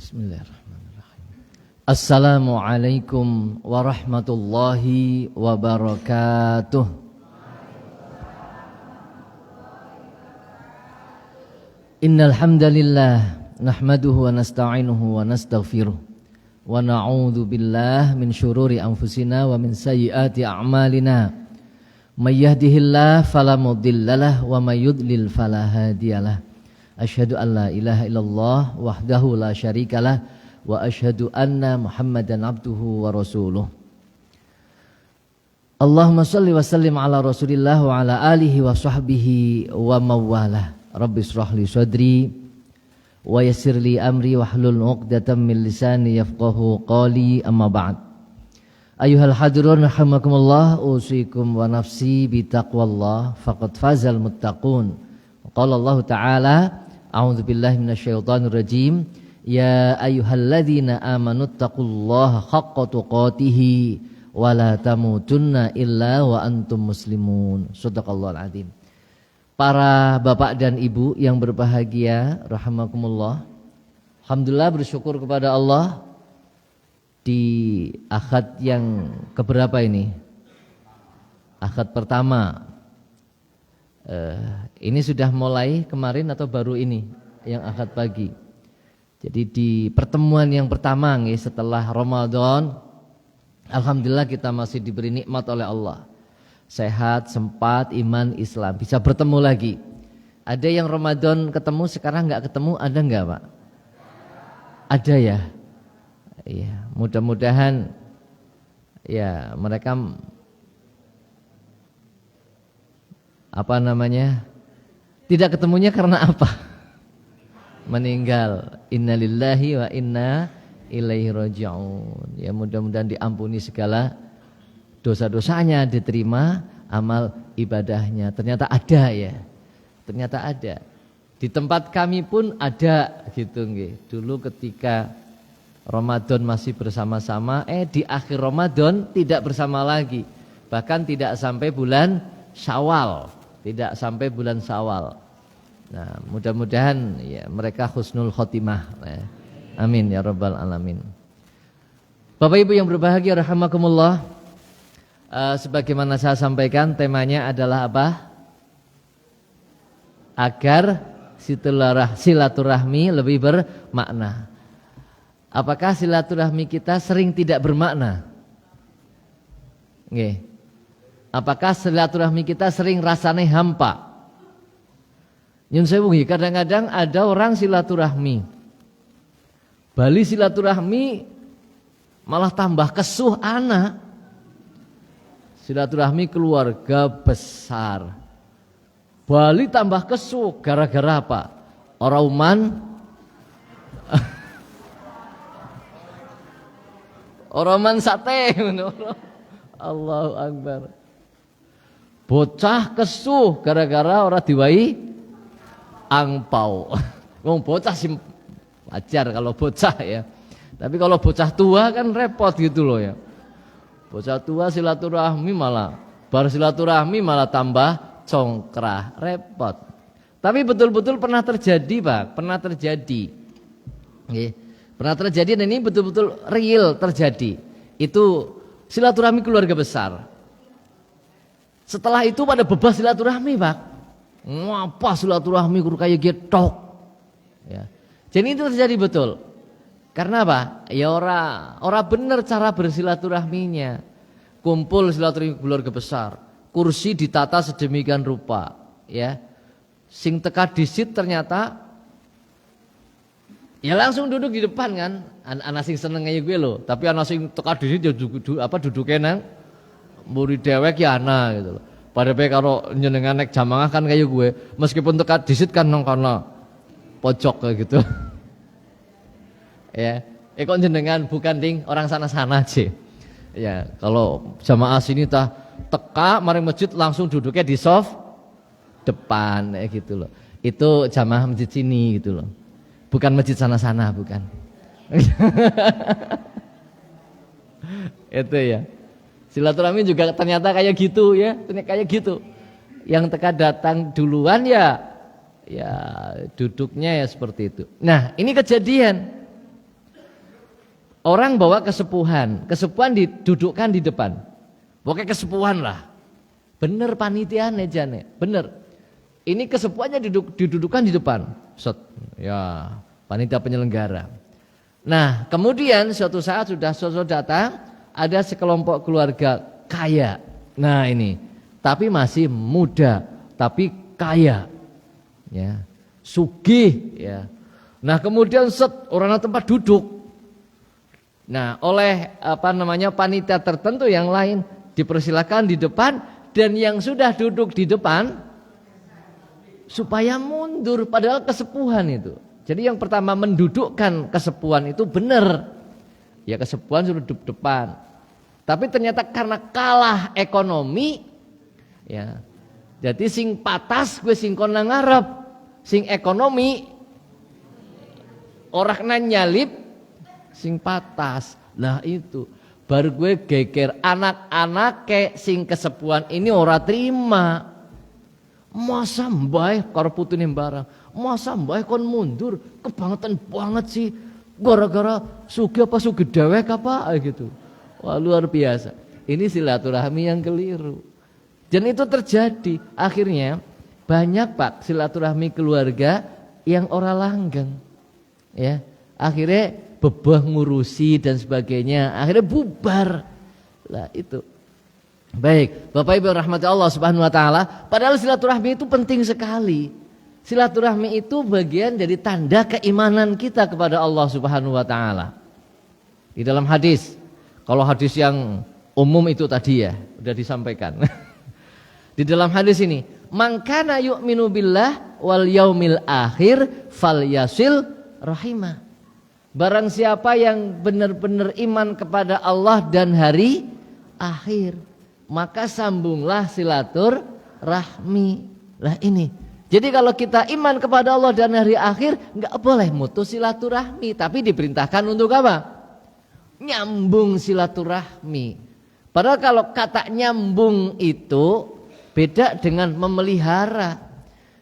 Bismillahirrahmanirrahim. Assalamualaikum warahmatullahi wabarakatuh. Innal hamdalillah nahmaduhu wa nasta'inuhu wa nastaghfiruh wa na'udzu billahi min syururi anfusina wa min sayyiati a'malina. May yahdihillahu fala mudhillalah wa may yudlil fala hadiyalah. Asyhadu an la ilaha illallah wahdahu la syarikalah wa asyhadu anna Muhammadan abduhu wa rasuluh. Allahumma shalli wa sallim ala Rasulillah wa ala alihi wa sahbihi wa mawalah. Rabbi shrah li sadri wa yassir li amri wahlul 'uqdatam min lisani yafqahu qawli, amma ba'd. Ayuhal hadirun rahimakumullah, usikum wa nafsi bi taqwallah faqad fazal muttaqun. Qala Allah Ta'ala, a'udzu billahi minasyaitonir rajim, ya ayyuhalladzina amanu taqullaha haqqa tuqatih wa la tamutunna illa wa antum muslimun. Shadaqallahul azim. Para bapak dan ibu yang berbahagia rahimakumullah, alhamdulillah bersyukur kepada Allah di akad yang keberapa ini? Akad pertama. Ini sudah mulai kemarin atau baru ini yang akad pagi. Jadi di pertemuan yang pertama nih, setelah Ramadan, alhamdulillah kita masih diberi nikmat oleh Allah. Sehat, sempat, iman, Islam, bisa bertemu lagi. Ada yang Ramadan ketemu, sekarang nggak ketemu, ada nggak Pak? Ada ya. Iya, mudah-mudahan ya mereka tidak ketemunya karena apa? Meninggal. Innalillahi wa inna ilaihi raji'un. Ya mudah-mudahan diampuni segala dosa-dosanya, diterima amal ibadahnya. Ternyata ada ya. Ternyata ada. Di tempat kami pun ada gitu nggih. Dulu ketika Ramadan masih bersama-sama, di akhir Ramadan tidak bersama lagi. Bahkan tidak sampai bulan Syawal. Tidak sampai bulan Syawal. Nah, mudah-mudahan ya mereka husnul khotimah. Amin ya rabbal alamin. Bapak Ibu yang berbahagia rahimakumullah, sebagaimana saya sampaikan, temanya adalah apa? Agar silaturahmi lebih bermakna. Apakah silaturahmi kita sering tidak bermakna? Nggih. Apakah silaturahmi kita sering rasanya hampa? Nyun sewu, kadang-kadang ada orang silaturahmi, bali silaturahmi malah tambah kesuh anak. Silaturahmi keluarga besar, bali tambah kesuh gara-gara apa? Orauman Oroman sate. Allahu Akbar. Bocah kesuh gara-gara ora diwai angpau. Wong bocah sih wajar kalau bocah ya. Tapi kalau bocah tua kan repot gitu loh ya. Bocah tua silaturahmi malah tambah congkrah, repot. Tapi betul-betul pernah terjadi, Pak, pernah terjadi. Pernah terjadi dan ini betul-betul real terjadi. Itu silaturahmi keluarga besar. Setelah itu pada bebas silaturahmi, Pak. Ngapa silaturahmi kudu kayak getok. Ya. Jadi itu terjadi betul. Karena apa? Ya ora bener cara bersilaturahminya. Kumpul silaturahmi keluarga besar. Kursi ditata sedemikian rupa, ya. Sing teka disit ternyata ya langsung duduk di depan kan. Anak sing seneng kayak gue loh. Tapi anak sing teka disit ya duduknya nang muri dewek ya ana gitu loh. Padahal kalau nyenengan naik jamaah kan kayak gue, meskipun teka disit kan nang kana pojok kayak gitu. Ya, kok jenengan bukan ding orang sana-sana aja. Ya, kalau jamaah sini teka mari masjid langsung duduknya di soft depan gitu loh. Itu jamaah masjid sini gitu loh. Bukan masjid sana-sana, bukan. Itu ya. Silaturahmi juga ternyata kayak gitu ya, kayak gitu. Yang teka datang duluan ya duduknya ya seperti itu. Nah, ini kejadian. Orang bawa kesepuhan, kesepuhan didudukkan di depan. Pokoknya kesepuhan lah. Bener panitiane jane, bener. Ini kesepuhannya didudukkan di depan. Set, ya, panitia penyelenggara. Nah, kemudian suatu saat sudah datang, ada sekelompok keluarga kaya. Nah, ini, tapi masih muda, tapi kaya. Ya, sugih, ya. Nah, kemudian orang tempat duduk. Nah, oleh panitia tertentu yang lain dipersilakan di depan, dan yang sudah duduk di depan supaya mundur, padahal kesepuhan itu. Jadi yang pertama mendudukkan kesepuhan itu benar. Ya, kesepuhan sudah duduk depan. Tapi ternyata karena kalah ekonomi, ya. Jadi sing patas gue sing kon nang ngarep, sing ekonomi orang nyalip sing patas. Lah itu baru gue geger, anak-anak kayak sing kesepuhan ini ora terima. Masa mbah karo putune barang, masa mbah kon mundur, kebangetan banget sih, gara-gara sugih apa sugih dewek apa gitu. Wah, luar biasa. Ini silaturahmi yang keliru. Dan itu terjadi, akhirnya banyak Pak silaturahmi keluarga yang ora langgeng. Ya, akhirnya bebah ngurusi dan sebagainya, akhirnya bubar. Lah itu. Baik, Bapak Ibu rahmati Allah Subhanahu wa taala, padahal silaturahmi itu penting sekali. Silaturahmi itu bagian dari tanda keimanan kita kepada Allah Subhanahu wa taala. Di dalam hadis, kalau hadis yang umum itu tadi ya, sudah disampaikan. Di dalam hadis ini, man kana yu'minu billah wal yaumil akhir falyasil rahimah. Barang siapa yang benar-benar iman kepada Allah dan hari akhir, maka sambunglah silaturahmi. Lah ini. Jadi kalau kita iman kepada Allah dan hari akhir, enggak boleh mutus silaturahmi, tapi diperintahkan untuk apa? Nyambung silaturahmi. Padahal kalau kata nyambung itu beda dengan memelihara.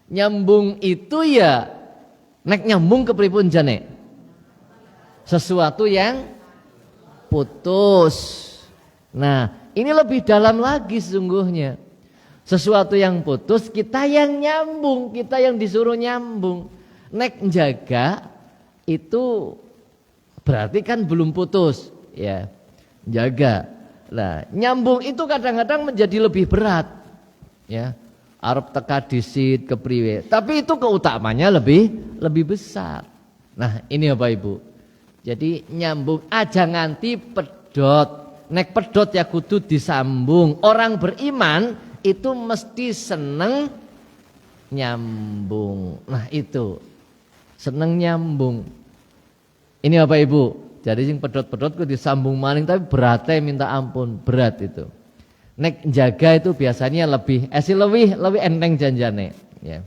Nyambung itu ya nek nyambung ke pripun jane? Sesuatu yang putus. Nah, ini lebih dalam lagi sesungguhnya. Sesuatu yang putus, kita yang nyambung, kita yang disuruh nyambung. Nek jaga itu berarti kan belum putus, ya. Jaga. Nah, nyambung itu kadang-kadang menjadi lebih berat. Ya. Arep teka disit kepriwe. Tapi itu keutamanya lebih besar. Nah, ini Bapak Ibu. Jadi nyambung aja nganti pedot. Nek pedot ya kudu disambung. Orang beriman itu mesti seneng nyambung. Nah itu seneng nyambung. Ini Bapak Ibu. Jadi sing pedot-pedot kudu disambung maning, tapi beratnya minta ampun, berat itu. Nek jaga itu biasanya lebih lebih enteng janjane. Ya.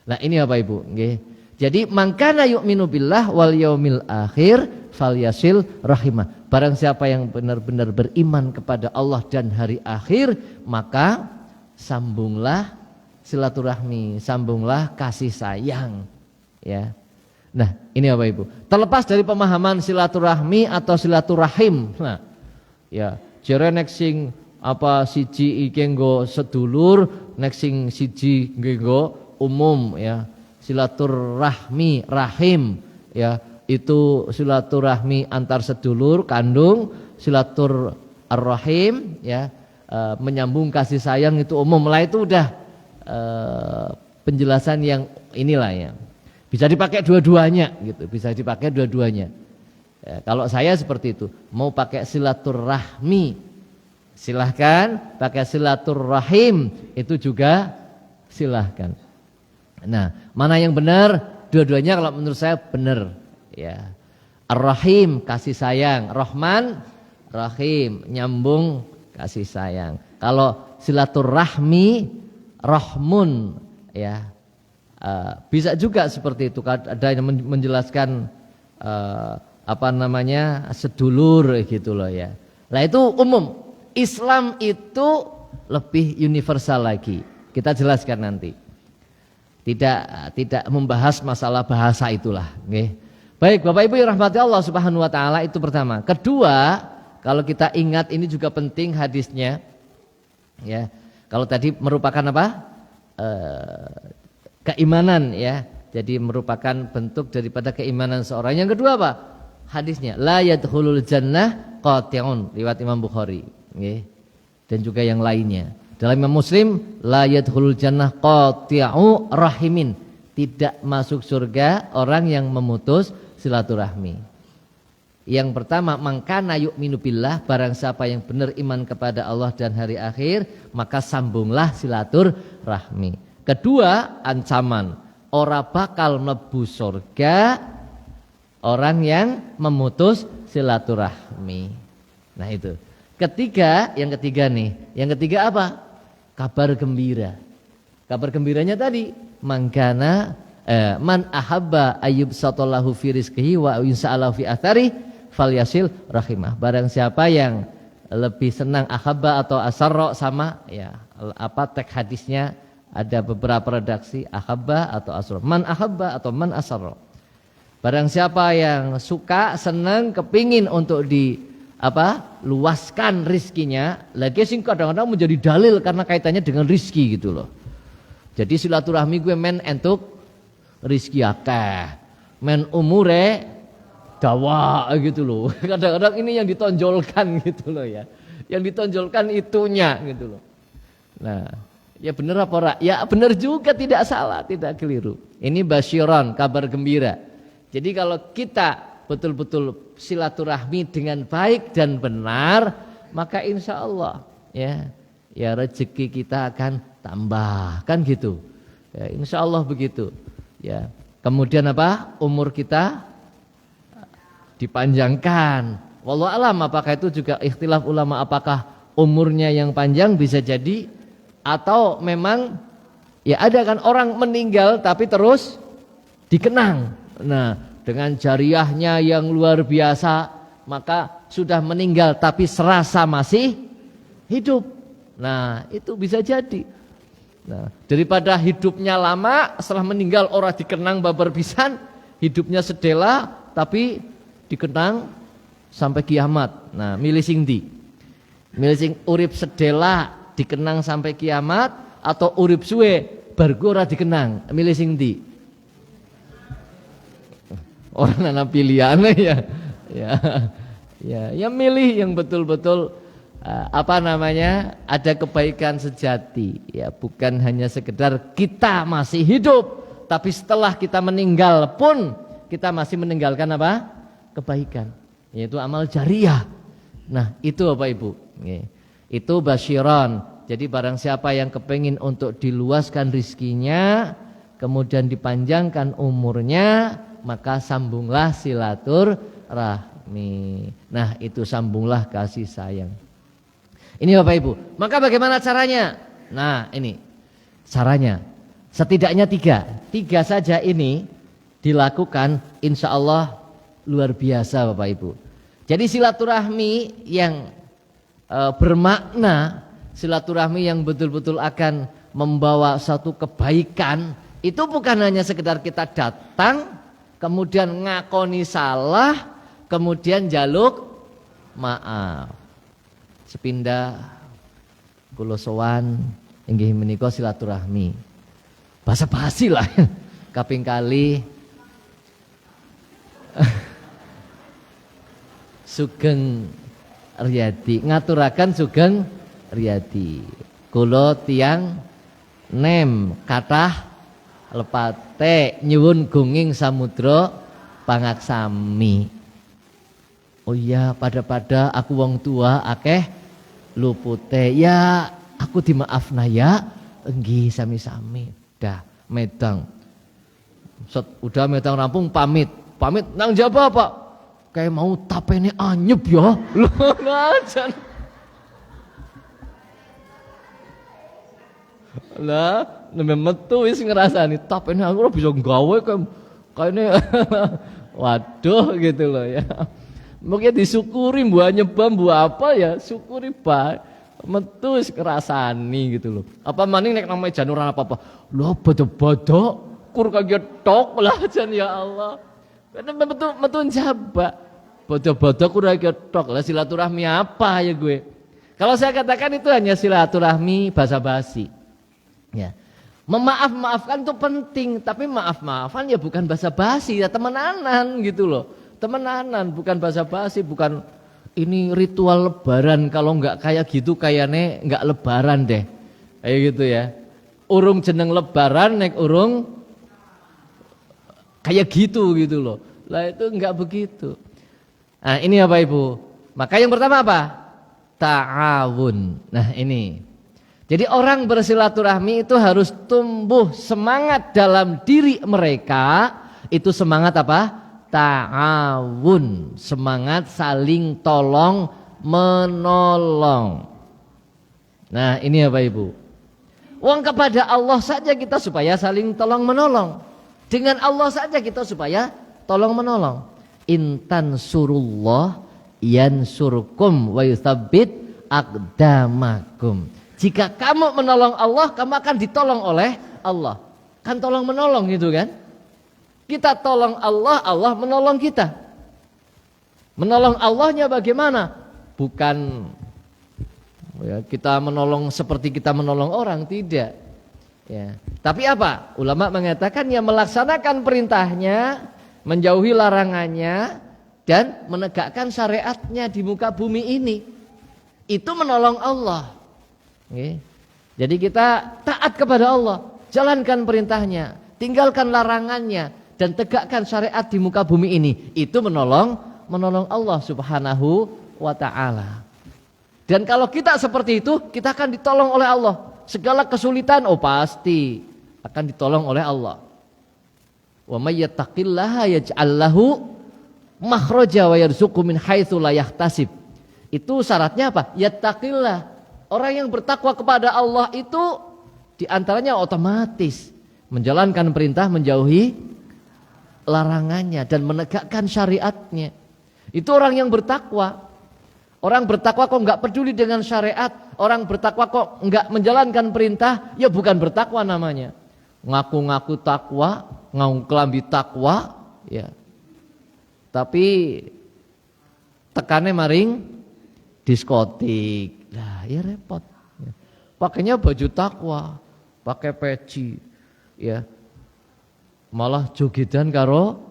Nah ini Bapak Ibu. Nggih. Jadi mangkana yu'minu billah wal yaumil akhir falyasil rahimah. Barang siapa yang benar-benar beriman kepada Allah dan hari akhir, maka sambunglah silaturahmi, sambunglah kasih sayang. Ya. Nah, ini Bapak Ibu. Terlepas dari pemahaman silaturahmi atau silaturahim. Nah, ya, jere nek sing siji iki nggo sedulur, nek sing siji nggo umum ya. Silaturahmi, rahim ya, itu silaturahmi antar sedulur kandung, silaturahim ya, menyambung kasih sayang itu umum lah, itu udah penjelasan yang inilah ya. Bisa dipakai dua-duanya gitu, bisa dipakai dua-duanya. Ya, kalau saya seperti itu, mau pakai silaturahmi silahkan, pakai silaturahim itu juga silahkan. Nah, mana yang benar? Dua-duanya kalau menurut saya benar. Ya, Ar-Rahim kasih sayang, Rahman Rahim nyambung kasih sayang. Kalau silaturahmi Rahmun ya, bisa juga seperti itu. Ada yang menjelaskan sedulur gitu loh ya. Nah itu umum. Islam itu lebih universal lagi. Kita jelaskan nanti. Tidak membahas masalah bahasa itulah, nggih. Baik, Bapak Ibu yang rahmati Allah Subhanahu wa taala, itu pertama. Kedua, kalau kita ingat ini juga penting hadisnya. Ya. Kalau tadi merupakan apa? Keimanan ya. Jadi merupakan bentuk daripada keimanan seorang. Yang kedua apa? Hadisnya, la yadkhulul jannah qati'un, riwayat Imam Bukhari, nggih. Dan juga yang lainnya. Dalam Imam Muslim, la yadkhulul jannah qati'u rahimin, tidak masuk surga orang yang memutus silaturahmi. Yang pertama, mangkana yu'minu billah, barang siapa yang benar iman kepada Allah dan hari akhir, maka sambunglah silaturahmi. Kedua, ancaman, ora bakal mlebu surga orang yang memutus silaturahmi. Nah itu. Yang ketiga nih. Yang ketiga apa? Kabar gembira. Kabar gembiranya tadi, mangkana man ahabba ayyub satallahu fi rizqihi wa yunsa'alahu fi athari falyasil rahimah. Barang siapa yang lebih senang ahabba atau asarra, sama ya, apa teks hadisnya ada beberapa redaksi, ahabba atau asarra, man ahabba atau man asarra. Barang siapa yang suka, senang, kepingin untuk luaskan rizkinya, lagi sing kadang-kadang menjadi dalil karena kaitannya dengan rizki gitu loh. Jadi silaturahmi gue men entuk rizki akeh, men umure dawa gitu loh. Kadang-kadang ini yang ditonjolkan gitu loh ya. Yang ditonjolkan itunya gitu loh. Nah, ya benar apa ora? Ya benar juga, tidak salah, tidak keliru. Ini basyiron, kabar gembira. Jadi kalau kita betul-betul silaturahmi dengan baik dan benar, maka insya Allah ya rezeki kita akan tambah, kan gitu. Ya, insya Allah begitu. Ya, kemudian apa? Umur kita dipanjangkan. Wallahu alam, apakah itu juga ikhtilaf ulama, apakah umurnya yang panjang bisa jadi, atau memang ya ada kan orang meninggal tapi terus dikenang. Nah, dengan jariahnya yang luar biasa, maka sudah meninggal tapi serasa masih hidup. Nah, itu bisa jadi. Nah, daripada hidupnya lama, setelah meninggal orang dikenang babar pisan, hidupnya sedela tapi dikenang sampai kiamat. Nah, milih sing ndi? Milih sing urip sedela dikenang sampai kiamat, atau urip suwe bar ora dikenang? Milih sing ndi? Orang anak pilihan ya milih yang betul-betul ada kebaikan sejati ya, bukan hanya sekedar kita masih hidup tapi setelah kita meninggal pun kita masih meninggalkan apa? Kebaikan, yaitu amal jariah. Nah, itu Bapak Ibu, itu basyiron. Jadi barang siapa yang kepengin untuk diluaskan rizkinya, kemudian dipanjangkan umurnya, maka sambunglah silaturahmi. Nah, itu sambunglah kasih sayang. Ini Bapak Ibu. Maka bagaimana caranya? Nah, ini caranya. Setidaknya tiga saja ini dilakukan, insya Allah luar biasa Bapak Ibu. Jadi silaturahmi yang bermakna, silaturahmi yang betul-betul akan membawa satu kebaikan, itu bukan hanya sekedar kita datang kemudian ngakoni salah, kemudian jaluk maaf. Sepindah kula sowan inggih menika silaturahmi. Basa-basi lah. Kaping kali Sugeng Riyadi, ngaturaken Sugeng Riyadi. Kula tiyang nem kathah lepate nyuwun gunging samudra pangaksami. Oh iya, pada aku wong tua akeh lupute. Ya aku dimaafna ya. Nggih sami-sami. Dah medang. Udah medang rampung pamit. Pamit nang jaba Pak. Kayak mau tapene anyep ya. Lho najan. Lah, nembe metu wis ngrasani tapene aku ora bisa gawe kayaknya waduh gitu loh ya. Mungkin disyukuri mbak nyebam mbak apa ya, syukuri Pak. Metu wis ngrasani gitu loh. Apa maning nek namanya jan ora apa-apa. Lho bodo-bodo kur kaya tok lah jan ya Allah. Karena metu jabak. Bodoh-bodoh kurang ketok lah silaturahmi apa ya gue. Kalau saya katakan itu hanya silaturahmi basa-basi. Ya. Memaafkan itu penting, tapi maafan ya bukan basa-basi, ya temenanan gitu loh. Temenanan bukan basa-basi, bukan ini ritual lebaran, kalau nggak kayak gitu kayaknya nggak lebaran deh. Kayak gitu ya. Urung jeneng lebaran nek urung kayak gitu loh. Lah itu nggak begitu. Nah ini apa Ibu? Maka yang pertama apa? Ta'awun. Nah ini. Jadi orang bersilaturahmi itu harus tumbuh semangat dalam diri mereka. Itu semangat apa? Ta'awun. Semangat saling tolong menolong. Nah ini apa Ibu? Uang kepada Allah saja kita supaya saling tolong menolong. Dengan Allah saja kita supaya tolong menolong. Intan surullah yansurkum wa yutsabbit aqdamakum. Jika kamu menolong Allah, kamu akan ditolong oleh Allah. Kan tolong menolong gitu kan? Kita tolong Allah, Allah menolong kita. Menolong Allahnya bagaimana? Bukan ya, kita menolong seperti kita menolong orang, tidak. Ya. Tapi apa? Ulama mengatakan ya melaksanakan perintahnya, menjauhi larangannya, dan menegakkan syariatnya di muka bumi ini. Itu menolong Allah. Oke. Jadi kita taat kepada Allah, jalankan perintahnya, tinggalkan larangannya, dan tegakkan syariat di muka bumi ini. Itu menolong Allah subhanahu wa ta'ala. Dan kalau kita seperti itu, kita akan ditolong oleh Allah. Segala kesulitan, pasti akan ditolong oleh Allah. Wa may yattaqillaha yaj'al lahu makhraja wa yarzuqhu min haitsu la yahtasib. Itu syaratnya apa? Yattaqillah. Orang yang bertakwa kepada Allah itu diantaranya otomatis menjalankan perintah, menjauhi larangannya dan menegakkan syariatnya. Itu orang yang bertakwa. Orang bertakwa kok enggak peduli dengan syariat, orang bertakwa kok enggak menjalankan perintah, ya bukan bertakwa namanya. Ngaku-ngaku takwa, ngaku kelambi takwa, ya. Tapi tekannya maring diskotik. Lah, ya repot. Ya. Pakainya baju takwa, pakai peci, ya. Malah jogedan karo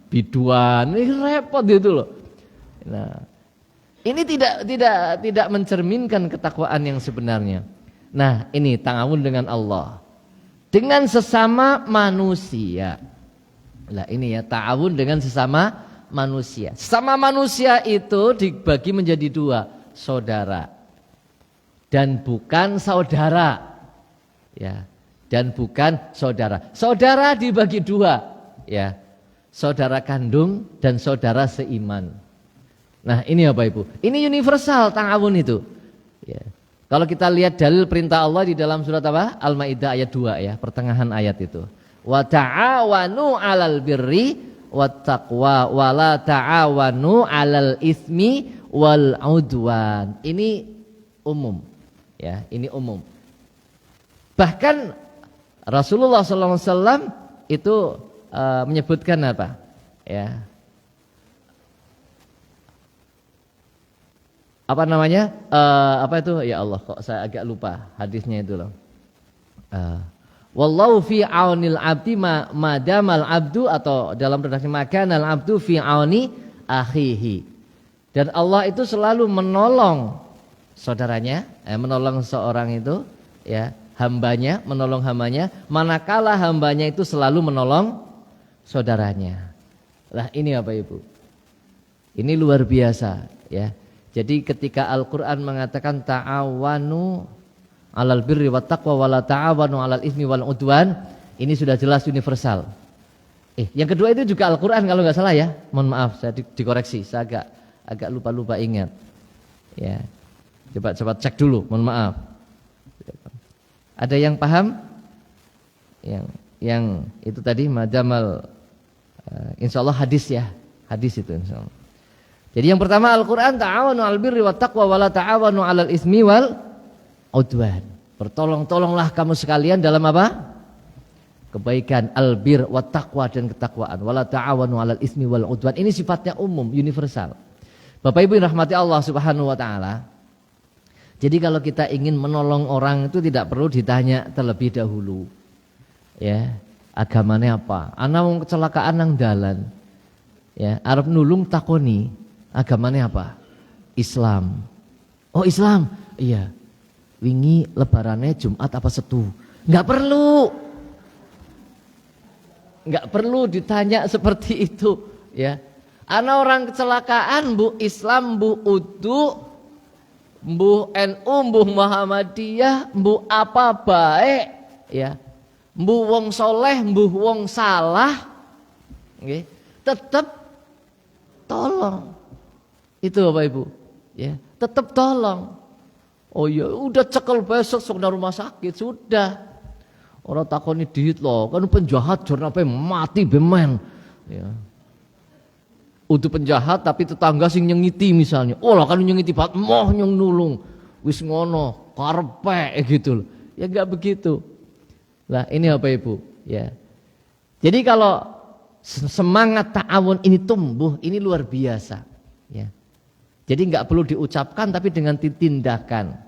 biduan, ini repot gitu loh. Nah, ini tidak mencerminkan ketakwaan yang sebenarnya. Nah, ini ta'awun dengan Allah, dengan sesama manusia. Nah, ini ya ta'awun dengan sesama manusia. Sesama manusia itu dibagi menjadi dua, saudara dan bukan saudara. Ya, dan bukan saudara. Saudara dibagi dua, ya. Saudara kandung dan saudara seiman. Nah ini apa Ibu? Ini universal ta'awun itu. Ya. Kalau kita lihat dalil perintah Allah di dalam surat apa? Al-Maidah ayat 2 ya, pertengahan ayat itu. Wa ta'awanu 'alal birri wat taqwa wa la ta'awanu 'alal itsmi wal 'udwan. Ini umum. Ya, ini umum. Bahkan Rasulullah SAW itu menyebutkan apa? Ya. Apa namanya? Apa itu? Ya Allah, kok saya agak lupa hadisnya itu loh. Wallahu fi aunil abdi madamal abdu, atau dalam redaksi makanal abdu fi auni akhihi. Dan Allah itu selalu menolong saudaranya, menolong seorang itu, ya, hambanya, menolong hambanya, manakala hambanya itu selalu menolong saudaranya. Lah ini apa Ibu? Ini luar biasa ya. Jadi ketika Al-Qur'an mengatakan ta'awanu 'alal birri wat taqwa wa la ta'awanu 'alal itsmi wal 'udwan, ini sudah jelas universal. Yang kedua itu juga Al-Qur'an kalau nggak salah ya. Mohon maaf saya dikoreksi, saya agak lupa ingat. Ya. Coba cek dulu, mohon maaf. Ada yang paham? Yang itu tadi madamal insyaallah hadis ya. Hadis itu insyaallah. Jadi yang pertama Al-Qur'an ta'awanu 'alal birri wat taqwa wa la ta'awanu 'alal itsmi wal 'udwan. Bertolong-tolonglah kamu sekalian dalam apa? kebaikan, albir wat taqwa dan ketakwaan. Wala ta'awanu 'alal ismi wal 'udwan. Ini sifatnya umum, universal. Bapak Ibu yang rahmati Allah Subhanahu wa taala. Jadi kalau kita ingin menolong orang itu tidak perlu ditanya terlebih dahulu. Ya, agamanya apa? Ana wong kecelakaan nang dalan. Ya, arep nulung takoni, agamanya apa? Islam. Oh, Islam. Iya. Wingi lebarannya Jumat apa Setu? Enggak perlu. Enggak perlu ditanya seperti itu, ya. Ana orang kecelakaan, bu Islam, bu Udu, bu NU, bu Muhammadiyah, bu apa baik, ya. Bu wong soleh, bu wong salah, okay. Tetap tolong. Itu Bapak Ibu, ya. Tetap tolong. Oh ya, udah cekel besok sok nang rumah sakit sudah. Orang takoni diit loh, kan penjahat jurna mati bemen, ya. Untuk penjahat tapi tetangga sing nyengiti misalnya. Oh lah kan nyengiti banget moh nyong nulung. Wis ngono, karpe gitu loh. Ya enggak begitu. Lah ini apa Ibu? Ya. Jadi kalau semangat ta'awun ini tumbuh, ini luar biasa, ya. Jadi enggak perlu diucapkan tapi dengan tindakan.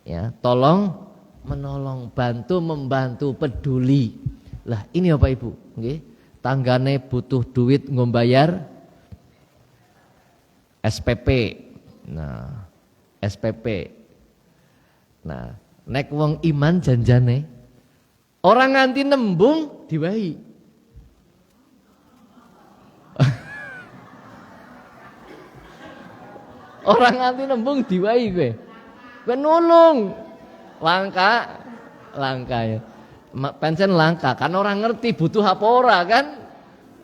Ya, tolong menolong, bantu membantu, peduli. Lah ini apa Ibu? Nggih. Tanggane butuh duit ngombayar SPP. Nah, SPP. Nah, nek wong iman janjane orang nganti nembung diwahi. Orang nganti nembung diwahi kowe. Kowe nulung. Langka ya. Pancen langka kan orang ngerti butuh apa ora kan?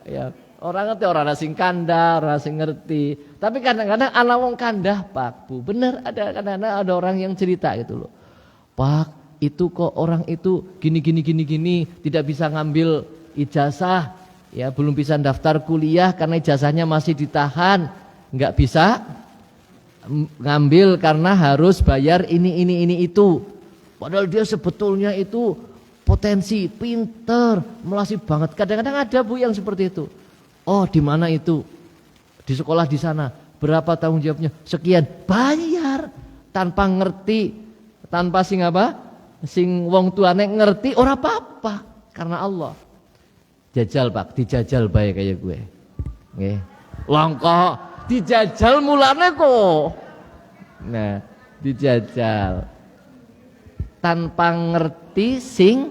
Ya. Orang ngerti, orang sing kandah, orang sing ngerti. Tapi kadang-kadang ana wong kandah, Pak Bu. Bener ada kadang-kadang ada orang yang cerita gitu loh. Pak, itu kok orang itu gini, tidak bisa ngambil ijazah, ya belum bisa daftar kuliah karena ijazahnya masih ditahan, nggak bisa ngambil karena harus bayar ini itu. Padahal dia sebetulnya itu potensi, pinter, melasih banget. Kadang-kadang ada Bu yang seperti itu. Oh di mana itu? Di sekolah di sana. Berapa tanggung jawabnya? Sekian. Bayar tanpa ngerti, tanpa sing apa? Sing wong tuane ngerti ora apa-apa karena Allah. Jajal Pak, dijajal bae kayak gue. Nggih. Langka dijajal mulane kok. Nah, dijajal. Tanpa ngerti sing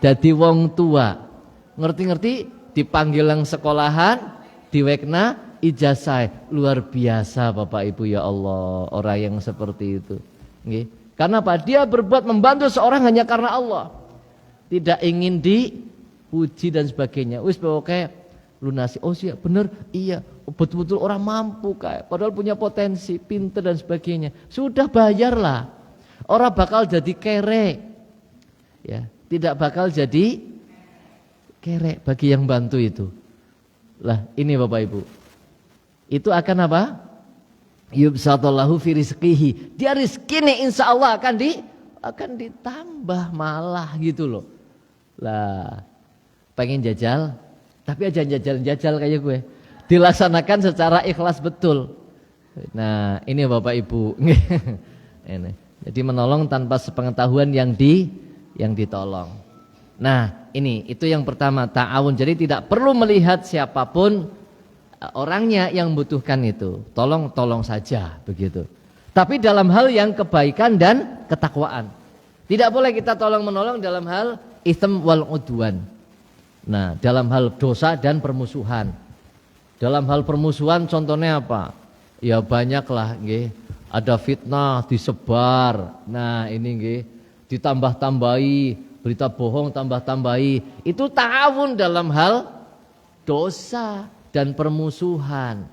dadi wong tua. Ngerti-ngerti dipanggil yang sekolahan, diwekna ijazah. Luar biasa Bapak Ibu ya Allah, orang yang seperti itu. Nggih. Karena apa? Dia berbuat membantu seorang hanya karena Allah. Tidak ingin dipuji dan sebagainya. Wis pokoknya lunasi. Oh sih bener, iya. Betul-betul orang mampu kayak. Padahal punya potensi, pintar dan sebagainya. Sudah bayarlah. Orang bakal jadi kere. Ya, tidak bakal jadi kere bagi yang bantu itu. Lah ini Bapak Ibu. Itu akan apa? Yubsatallahu fi rizqihi. Dia rizkinya insya Allah akan ditambah malah gitu loh. Lah pengen jajal tapi aja jajal kayak gue. Dilaksanakan secara ikhlas betul. Nah ini Bapak Ibu. Ini. Jadi menolong tanpa sepengetahuan yang ditolong. Nah ini itu yang pertama ta'awun. Jadi tidak perlu melihat siapapun orangnya yang membutuhkan itu. Tolong saja begitu. Tapi dalam hal yang kebaikan dan ketakwaan. Tidak boleh kita tolong menolong dalam hal itsm wal udwan. Nah dalam hal dosa dan permusuhan. Dalam hal permusuhan contohnya apa? Ya banyaklah nggih. Ada fitnah disebar. Nah ini nggih ditambah-tambahi, berita bohong tambah-tambahi. Itu ta'awun dalam hal dosa dan permusuhan.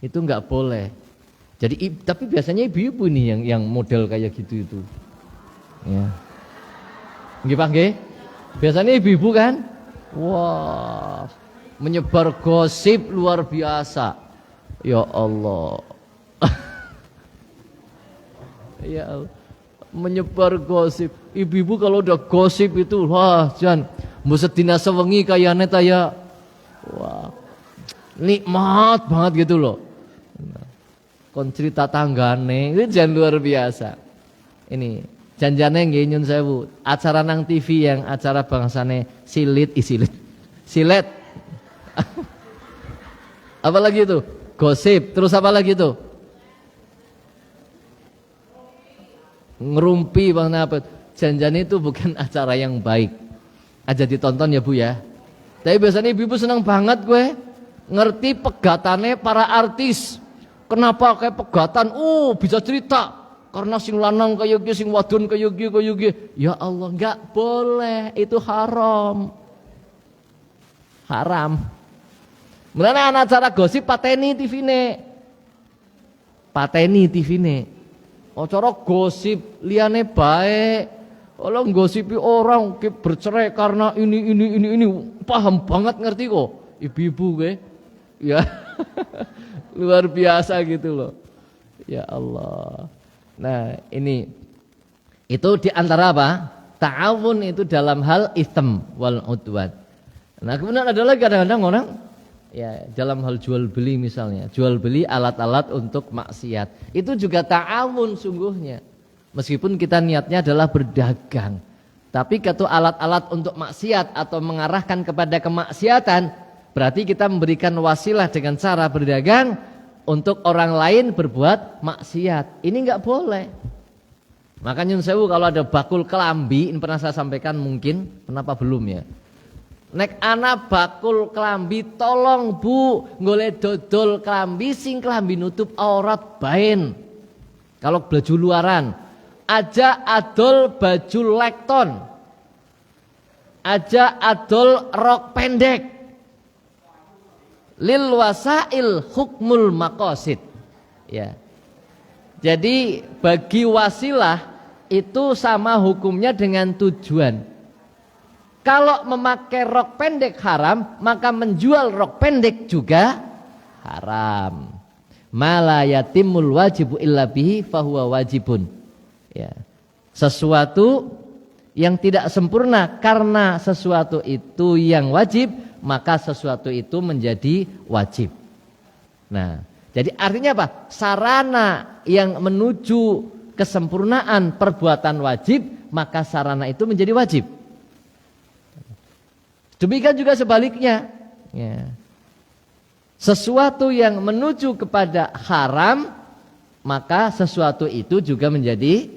Itu enggak boleh. Jadi tapi biasanya ibu-ibu nih yang model kayak gitu itu. Ya. Nggih Pak nggih? Biasanya ibu-ibu kan? Wah, menyebar gosip luar biasa. Ya Allah. Ya Allah. Menyebar gosip. Ibu-ibu kalau udah gosip itu, wah Jan, mbok sedina sewengi kayane ta ya. Wah. Nikmat banget gitu loh. Kon cerita tanggane itu jan luar biasa. Ini janjane nggih nyun sewu, acara nang TV yang acara bangsane silit. Apa lagi itu? Gosip, terus apa lagi itu? Ngerumpi Bang Napet. Janjane itu bukan acara yang baik. Aja ditonton ya Bu ya. Tapi biasanya ibu-ibu senang banget gue ngerti pegatannya para artis. Kenapa kayak pegatan? Bisa cerita. Karena sing lanang kayak gini, sing wadon kayak gini. Ya Allah, enggak boleh. Itu haram. Haram. Mulane ana acara gosip pateni TV-ne. Pateni TV-ne. Acara gosip liyane baik. Kalau gosipi orang bercerai karena ini paham banget ngerti kok. Ibu-ibu gue. Ya. Luar biasa gitu loh. Ya Allah. Nah, ini itu diantara apa? Ta'awun itu dalam hal itsm wal udwan. Nah, kemudian ada lagi kadang-kadang orang ya dalam hal jual beli misalnya, jual beli alat-alat untuk maksiat. Itu juga ta'awun sungguhnya. Meskipun kita niatnya adalah berdagang. Tapi kalau alat-alat untuk maksiat atau mengarahkan kepada kemaksiatan, berarti kita memberikan wasilah dengan cara berdagang untuk orang lain berbuat maksiat. Ini enggak boleh. Maka nyun sewu kalau ada bakul kelambi, ini pernah saya sampaikan mungkin, kenapa belum ya? Nek ana bakul kelambi, tolong Bu, ngoleh dodol kelambi sing kelambi nutup aurat bain. Kalau baju luaran, aja adol baju lekton, aja adol rok pendek. Lil wasail hukmul maqasid. Ya. Jadi bagi wasilah itu sama hukumnya dengan tujuan. Kalau memakai rok pendek haram, maka menjual rok pendek juga haram. Mala yatimul wajibu illa bihi fahuwa wajibun. Ya. Sesuatu yang tidak sempurna karena sesuatu itu yang wajib, maka sesuatu itu menjadi wajib. Nah, jadi artinya apa? Sarana yang menuju kesempurnaan perbuatan wajib, maka sarana itu menjadi wajib. Demikian juga sebaliknya. Ya. Sesuatu yang menuju kepada haram, maka sesuatu itu juga menjadi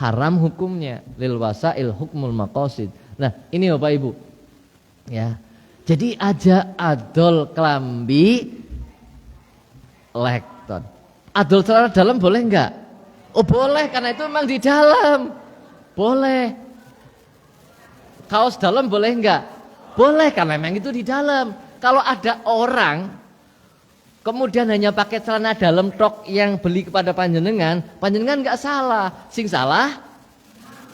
haram hukumnya. Lil wasail hukmul maqasid. Nah, ini Bapak Ibu. Ya. Jadi aja adol kelambi lekton. Adol celana dalam boleh enggak? Oh boleh, karena itu memang di dalam. Boleh. Kaos dalam boleh enggak? Boleh, karena memang itu di dalam. Kalau ada orang kemudian hanya pakai celana dalam tok yang beli kepada panjenengan enggak salah. Sing salah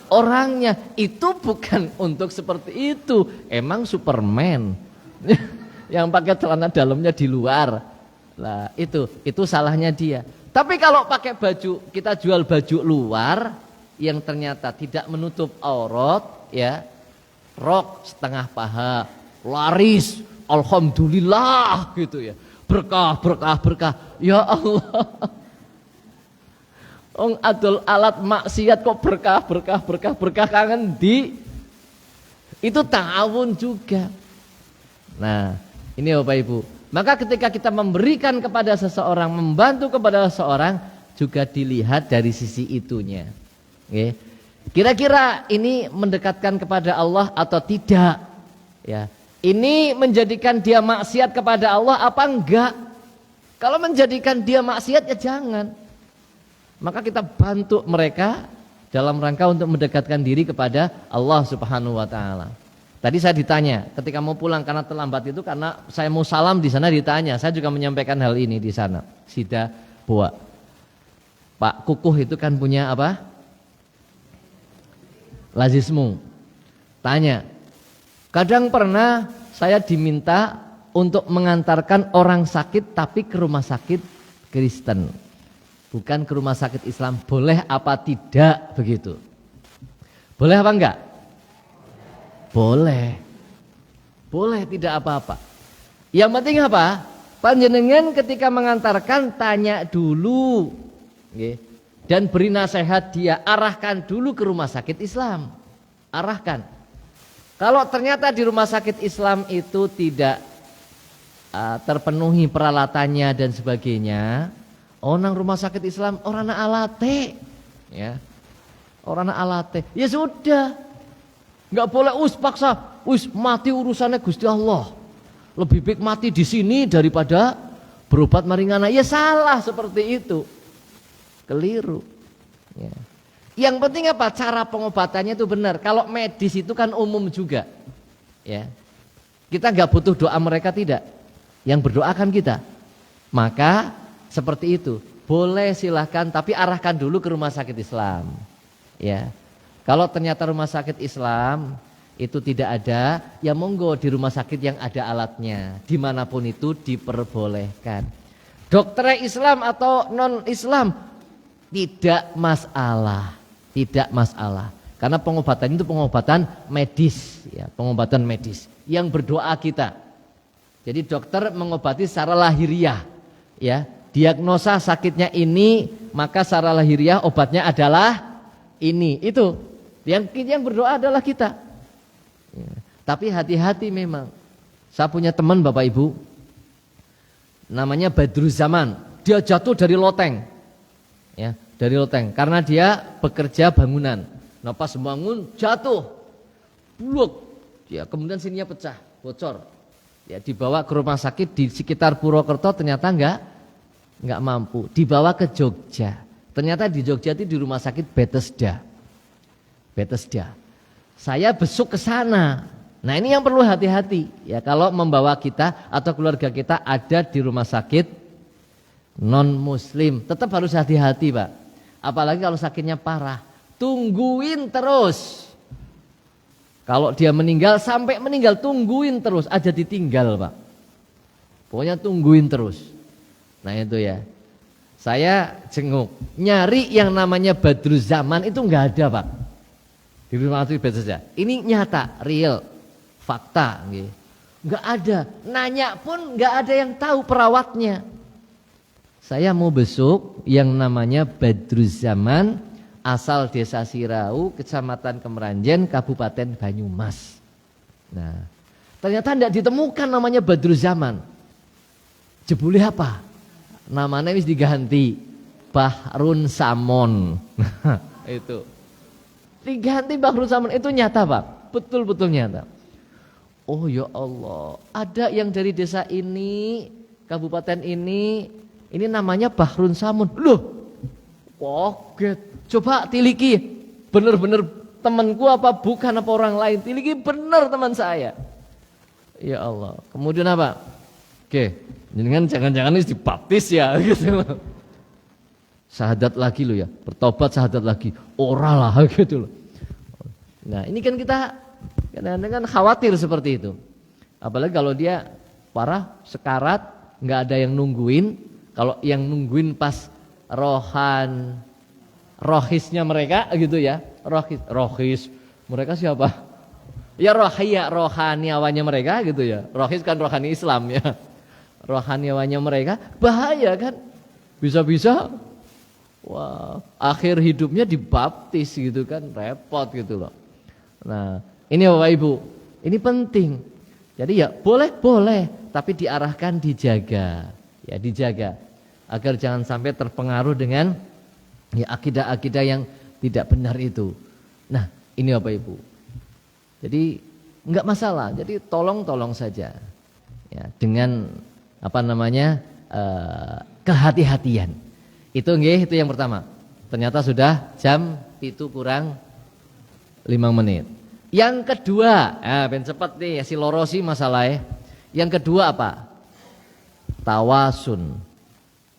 orangnya. Itu bukan untuk seperti itu. Emang Superman yang pakai celana dalamnya di luar. Lah itu salahnya dia. Tapi kalau pakai baju, kita jual baju luar yang ternyata tidak menutup aurat, ya, rok setengah paha, laris, alhamdulillah gitu ya. Berkah. Ya Allah. Ong adol alat maksiat kok berkah kangen di. Itu ta'awun juga. Nah, ini Bapak Ibu. Maka ketika kita memberikan kepada seseorang, membantu kepada seseorang, juga dilihat dari sisi itunya. Oke. Kira-kira ini mendekatkan kepada Allah atau tidak? Ya. Ini menjadikan dia maksiat kepada Allah apa enggak? Kalau menjadikan dia maksiat ya jangan. Maka kita bantu mereka dalam rangka untuk mendekatkan diri kepada Allah Subhanahu wa taala. Tadi saya ditanya ketika mau pulang karena terlambat itu karena saya mau salam di sana ditanya. Saya juga menyampaikan hal ini di sana. Sida Boa. Pak Kukuh itu kan punya apa? Lazismu. Tanya. Kadang pernah saya diminta untuk mengantarkan orang sakit tapi ke rumah sakit Kristen. Bukan ke rumah sakit Islam. Boleh apa tidak begitu? Boleh apa enggak? Boleh. Boleh, tidak apa-apa. Yang penting apa? Panjenengan ketika mengantarkan tanya dulu. Nggih. Dan beri nasihat dia, arahkan dulu ke rumah sakit Islam. Arahkan. Kalau ternyata di rumah sakit Islam itu tidak terpenuhi peralatannya dan sebagainya, nang rumah sakit Islam orang alate, ya, orang alate, ya sudah, nggak boleh paksa, mati urusannya Gusti Allah, lebih baik mati di sini daripada berobat maringana, ya salah seperti itu, keliru. Ya. Yang penting apa? Cara pengobatannya itu benar. Kalau medis itu kan umum juga, ya, kita nggak butuh doa mereka tidak. Yang berdoa kan kita. Maka seperti itu. Boleh silahkan, tapi arahkan dulu ke rumah sakit Islam. Ya. Kalau ternyata rumah sakit Islam itu tidak ada, ya monggo di rumah sakit yang ada alatnya. Dimanapun itu diperbolehkan. Dokter Islam atau non Islam tidak masalah. Tidak masalah. Karena pengobatan itu pengobatan medis, ya, pengobatan medis. Yang berdoa kita. Jadi dokter mengobati secara lahiriah, ya, diagnosa sakitnya ini, maka secara lahiriah obatnya adalah ini. Itu yang berdoa adalah kita. Ya. Tapi hati-hati memang. Saya punya teman Bapak Ibu, namanya Badruzzaman. Dia jatuh dari loteng, ya, dari loteng. Karena dia bekerja bangunan. Nah pas bangun jatuh, bluk, ya, kemudian sininya pecah, bocor. Ya, dibawa ke rumah sakit di sekitar Purwokerto, ternyata enggak mampu. Dibawa ke Jogja. Ternyata di Jogja itu di rumah sakit Bethesda. Bethesda. Saya besuk ke sana. Nah, ini yang perlu hati-hati ya kalau membawa kita atau keluarga kita ada di rumah sakit non muslim. Tetap harus hati-hati, Pak. Apalagi kalau sakitnya parah. Tungguin terus. Kalau dia meninggal, sampai meninggal tungguin terus, aja ditinggal Pak. Pokoknya tungguin terus. Nah itu ya. Saya jenguk, nyari yang namanya Badruzzaman itu enggak ada Pak. Di rumah sakit Bethesda. Ini nyata, real, fakta. Enggak ada, nanya pun enggak ada yang tahu perawatnya. Saya mau besuk yang namanya Badruzzaman, asal desa Sirau, kecamatan Kemeranjen, Kabupaten Banyumas. Nah, ternyata tidak ditemukan namanya Badruzzaman. Jebule apa? Namanya wis diganti Bahrun Samon. Itu diganti Bahrun Samon, itu nyata Pak, betul-betul nyata. Oh ya Allah, ada yang dari desa ini, kabupaten ini namanya Bahrun Samon. Loh, kaget. Coba tiliki, bener-bener temanku apa bukan apa orang lain, tiliki bener teman saya. Ya Allah. Kemudian apa? Oke, jangan-jangan ini dibaptis ya gitu. Syahadat lagi lo ya, bertobat syahadat lagi. Ora lah gitu loh. Nah, ini kan kita kadang-kadang khawatir seperti itu. Apalagi kalau dia parah, sekarat, nggak ada yang nungguin. Kalau yang nungguin pas rohisnya mereka gitu ya, rohis mereka siapa? Ya rohaniawannya mereka gitu ya. Rohis kan rohani Islam ya. Rohaniawannya mereka bahaya kan, bisa-bisa wah akhir hidupnya dibaptis gitu kan, repot gitu loh. Nah ini Bapak Ibu, ini penting. Jadi ya boleh, tapi diarahkan, dijaga, ya dijaga agar jangan sampai terpengaruh dengan ya akidah-akidah yang tidak benar itu. Nah ini Bapak Ibu, jadi enggak masalah, jadi tolong saja ya, dengan apa namanya kehati-hatian. Itu yang pertama. Ternyata sudah jam itu kurang 5 menit. Yang kedua, ben cepet nih si lorosi masalahnya. Yang kedua apa? Tawasun,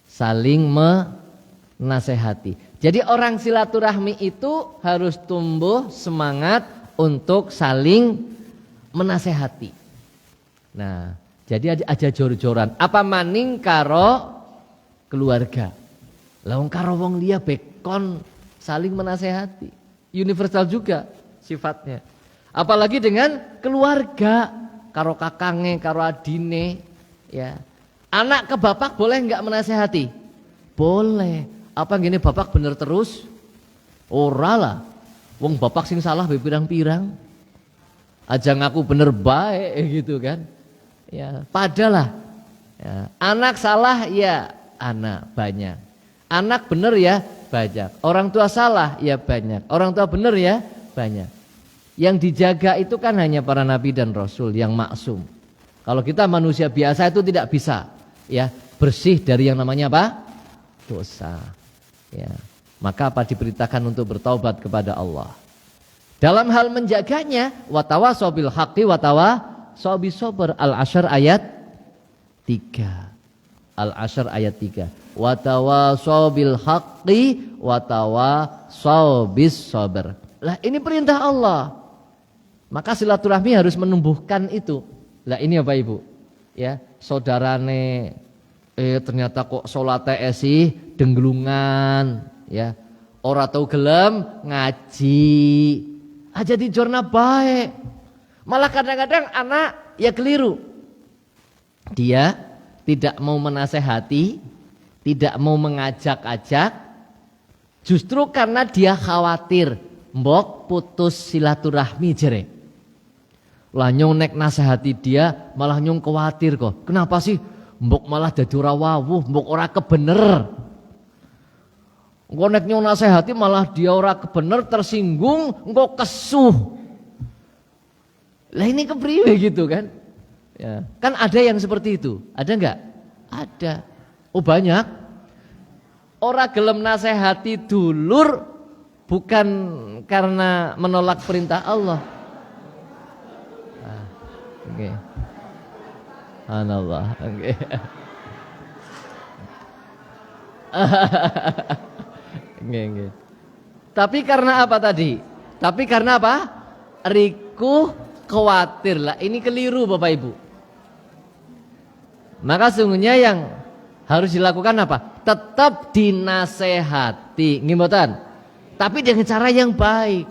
saling menasehati. Jadi orang silaturahmi itu harus tumbuh semangat untuk saling menasehati. Nah, jadi aja jor-joran. Apa maning karo keluarga. Lah wong karo wong liya bekon saling menasehati. Universal juga. sifatnya. Apalagi dengan keluarga, karo kakange, karo adine, ya. Anak ke bapak boleh nggak menasehati? Boleh. Apa gini bapak bener terus? Ora lah. Wong bapak sing salah be pirang-pirang. Aja ngaku bener baik gitu kan. Ya, padalah. Ya, anak salah ya anak banyak. Anak bener ya banyak. Orang tua salah ya banyak. Orang tua bener ya banyak. Yang dijaga itu kan hanya para nabi dan rasul yang maksum. Kalau kita manusia biasa itu tidak bisa ya bersih dari yang namanya apa? Dosa. Ya. Maka apa diberitakan untuk bertaubat kepada Allah. Dalam hal menjaganya, watawasaw bil haqqi watawasaw bis sabr. Al-Ashr ayat 3. Al-Ashr ayat 3. Watawasaw bil haqqi watawasaw bis sabr. Lah ini perintah Allah. Maka silaturahmi harus menumbuhkan itu. Lah ini apa Ibu? Ya, saudarane ternyata kok salate sih dengglungan, ya. Ora tau gelem ngaji. Aja dijorna baik. Malah kadang-kadang anak ya keliru. Dia tidak mau menasehati, tidak mau mengajak-ajak, justru karena dia khawatir mbok putus silaturahmi jere. Lah nyong nek nasehati dia malah nyong khawatir kok. Kenapa sih mbok malah dadi ora wawuh, mbok ora kebener. Engko nek nyong nasehati malah dia ora kebener, tersinggung, engko kesuh. Lah ini kepriwe gitu kan? Ya, kan ada yang seperti itu. Ada enggak? Ada. Oh banyak. Ora gelem nasehati dulur bukan karena menolak perintah Allah. Oke. Subhanallah. Oke. Nggih. Tapi karena apa tadi? Tapi karena apa? Riku khawatir lah. Ini keliru Bapak Ibu. Maka sungguhnya yang harus dilakukan apa? Tetap dinasehati, nggih mboten? Tapi dengan cara yang baik.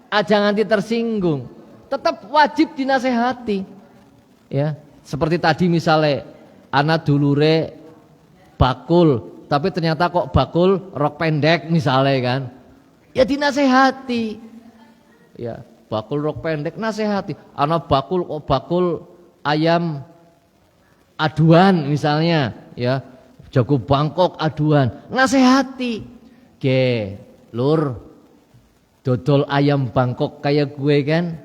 Aja nganti tersinggung. Tetap wajib dinasehati. Ya, seperti tadi misalnya anak dulure bakul, tapi ternyata kok bakul rok pendek misalnya kan. Ya dinasehati. Ya, bakul rok pendek nasehati. Anak bakul kok bakul ayam aduan misalnya, ya. Jago Bangkok aduan, nasehati. Ge, lur, dodol ayam Bangkok kayak gue kan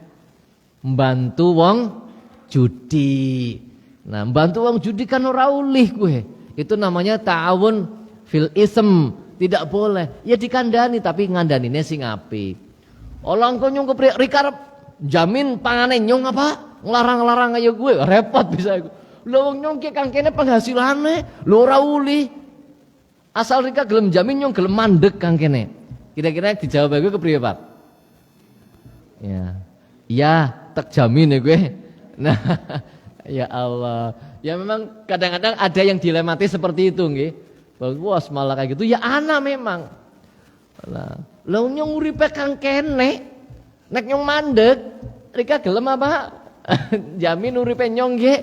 membantu wong judi. Nah, membantu wong judi kan ora ulih gue. Itu namanya ta'awun fil ism, tidak boleh. Ya dikandani tapi ngandanine sing apik. Orang kok nyong kepriye rikarep jamin pangane nyong apa? Ngelarang-larang ayo gue, repot bisa iku. Lho wong nyong ki kangkene penghasilane, lho ora ulih. Asal rika gelem jamin nyong gelem mandek kangkene. Kira-kira dijawab aku kepriye, Pak? Ya. Ya, tak jamin ya gue. Nah, ya Allah. Ya memang kadang-kadang ada yang dilematis seperti itu nggih. Wah, malah kayak gitu. Ya ana memang. Lah, lho nyong uripe kangkene. Nek nyong mandek, rika gelem apa? Jamin uripe nyong nggih.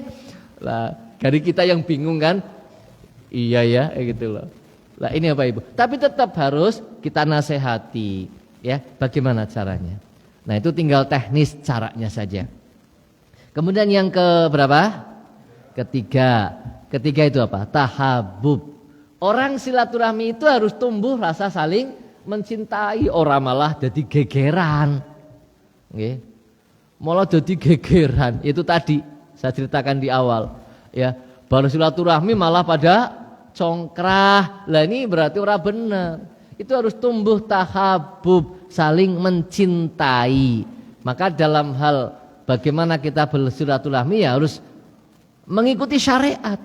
Lah, dari kita yang bingung kan? Iya ya, kayak gitu loh. Lah ini apa Ibu? Tapi tetap harus kita nasihati, ya. Bagaimana caranya? Nah, itu tinggal teknis caranya saja. Kemudian yang ke berapa? Ketiga. Ketiga itu apa? Tahabub. Orang silaturahmi itu harus tumbuh rasa saling mencintai, orang malah jadi gegeran. Nggih. Malah jadi gegeran. Itu tadi saya ceritakan di awal, ya. Baru silaturahmi malah pada congkrah. Lah ini berarti ora bener. Itu harus tumbuh tahabub, saling mencintai. Maka dalam hal bagaimana kita bersilaturahmi ya harus mengikuti syariat.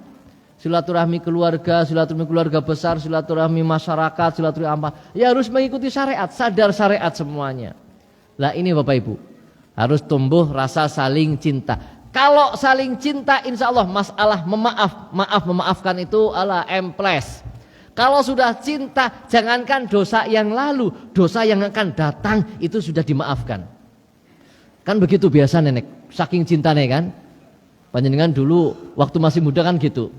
Silaturahmi keluarga besar, silaturahmi masyarakat, silaturahmi apa? Ya harus mengikuti syariat, sadar syariat semuanya. Lah ini Bapak Ibu, harus tumbuh rasa saling cinta. Kalau saling cinta insya Allah masalah memaafkan itu ala emples. Kalau sudah cinta jangankan dosa yang lalu, dosa yang akan datang itu sudah dimaafkan. Kan begitu biasa nenek, saking cintanya kan. Panjenengan dulu waktu masih muda kan gitu.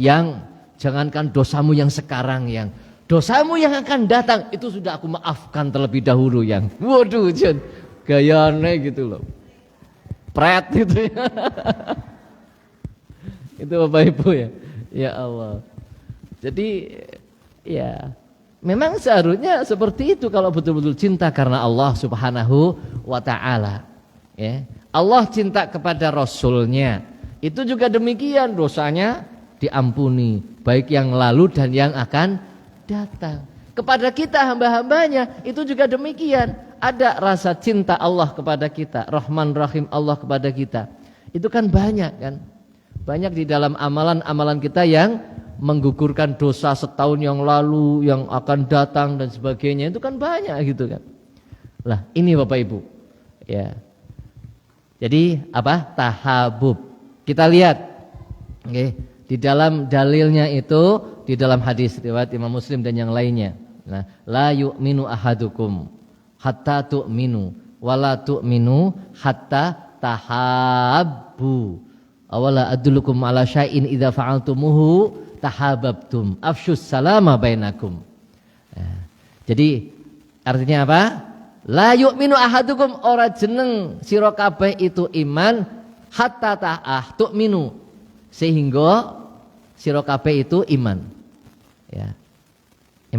Yang jangankan dosamu yang sekarang, yang dosamu yang akan datang itu sudah aku maafkan terlebih dahulu yang. Waduh, Jen, gayane gitu loh. Pret gitu ya. Itu Bapak Ibu ya. Ya Allah. Jadi ya memang seharusnya seperti itu kalau betul-betul cinta karena Allah Subhanahu wa taala. Ya. Allah cinta kepada Rasulnya. Itu juga demikian, dosanya diampuni, baik yang lalu dan yang akan datang. Kepada kita hamba-hambanya itu juga demikian. Ada rasa cinta Allah kepada kita, Rahman Rahim Allah kepada kita. Itu kan banyak kan. Banyak di dalam amalan-amalan kita yang menggugurkan dosa setahun yang lalu, yang akan datang dan sebagainya. Itu kan banyak gitu kan. Lah ini Bapak Ibu. Ya. Jadi apa? Tahabub. Kita lihat. Oke. Di dalam dalilnya itu, di dalam hadis riwayat Imam Muslim dan yang lainnya. Nah, la yu'minu ahadukum hatta tu'minu wala tu'minu hatta tahabbu. Awala adullukum ala syai'in idza fa'altumuhu tahabbtum afsyus salama bainakum. Nah, jadi artinya apa? La yu'minu ahadukum, ora jeneng sira kabeh itu iman hatta tu'minu, sehingga sira kabeh itu iman. Ya.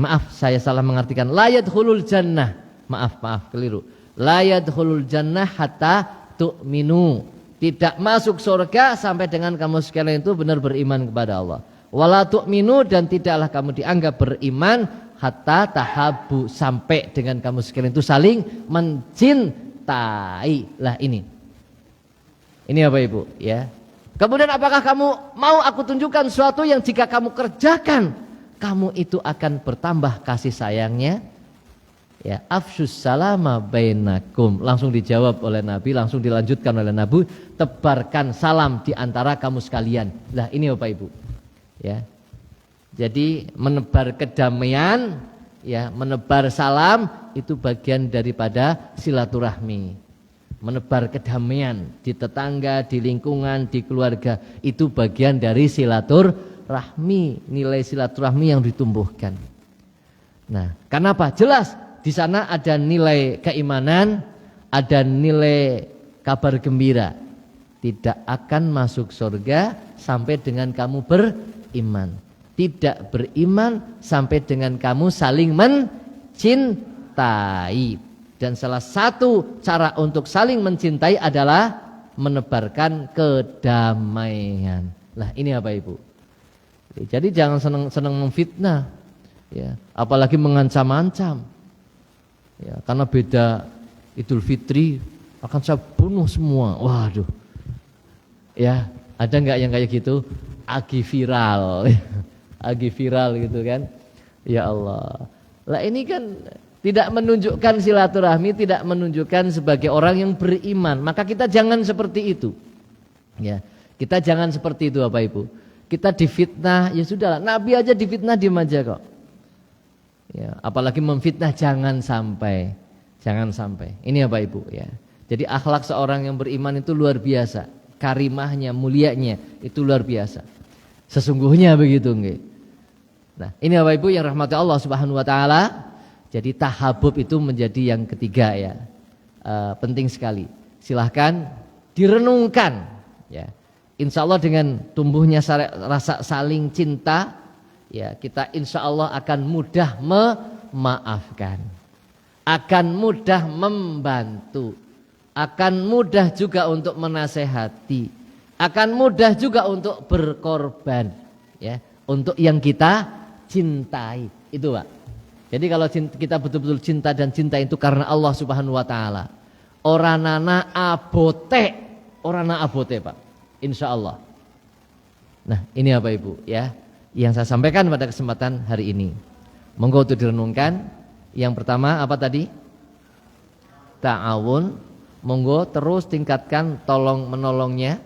Maaf saya salah mengartikan la yadkhulul jannah. Maaf keliru. La yadkhulul jannah hatta tu'minu. Tidak masuk surga sampai dengan kamu sekalian itu benar beriman kepada Allah. Wala tu'minu, dan tidaklah kamu dianggap beriman hatta tahabbu, sampai dengan kamu sekalian itu saling mencintai. Lah ini Bapak Ibu ya. Kemudian apakah kamu mau aku tunjukkan sesuatu yang jika kamu kerjakan kamu itu akan bertambah kasih sayangnya? Ya, afsyus salama bainakum. Langsung dijawab oleh Nabi, langsung dilanjutkan oleh Nabi, tebarkan salam di antara kamu sekalian. Lah ini Bapak Ibu. Ya. Jadi menebar kedamaian, ya, menebar salam itu bagian daripada silaturahmi. Menebar kedamaian di tetangga, di lingkungan, di keluarga, itu bagian dari silaturahmi, nilai silaturahmi yang ditumbuhkan. Nah, kenapa? Jelas di sana ada nilai keimanan, ada nilai kabar gembira. Tidak akan masuk surga sampai dengan kamu beriman. Tidak beriman sampai dengan kamu saling mencintai. Dan salah satu cara untuk saling mencintai adalah menebarkan kedamaian. Lah ini apa Ibu? Jadi jangan senang memfitnah, ya, apalagi mengancam-ancam. Ya, karena beda Idul Fitri akan saya bunuh semua. Waduh. Ya, ada nggak yang kayak gitu? Agi viral. Agi viral gitu kan. Ya Allah. Lah ini kan tidak menunjukkan silaturahmi, tidak menunjukkan sebagai orang yang beriman. Maka kita jangan seperti itu. Ya, kita jangan seperti itu Bapak Ibu. Kita difitnah, ya sudahlah. Nabi aja difitnah diam aja kok. Ya, apalagi memfitnah jangan sampai. Jangan sampai. Ini Bapak Ibu ya. Jadi akhlak seorang yang beriman itu luar biasa. Karimahnya, mulianya itu luar biasa. Sesungguhnya begitu nggih. Nah, ini Bapak Ibu yang rahmati Allah Subhanahu wa taala. Jadi tahabub itu menjadi yang ketiga ya. Penting sekali. Silahkan direnungkan ya. Insya Allah dengan tumbuhnya rasa saling cinta ya, kita insya Allah akan mudah memaafkan, akan mudah membantu, akan mudah juga untuk menasehati, akan mudah juga untuk berkorban ya, untuk yang kita cintai. Itu Pak. Jadi kalau kita betul-betul cinta, dan cinta itu karena Allah Subhanahu wa taala. Oranana abote Pak. Insya Allah. Nah, ini apa Ibu ya, yang saya sampaikan pada kesempatan hari ini. Monggo untuk direnungkan. Yang pertama apa tadi? Ta'awun. Monggo terus tingkatkan tolong menolongnya.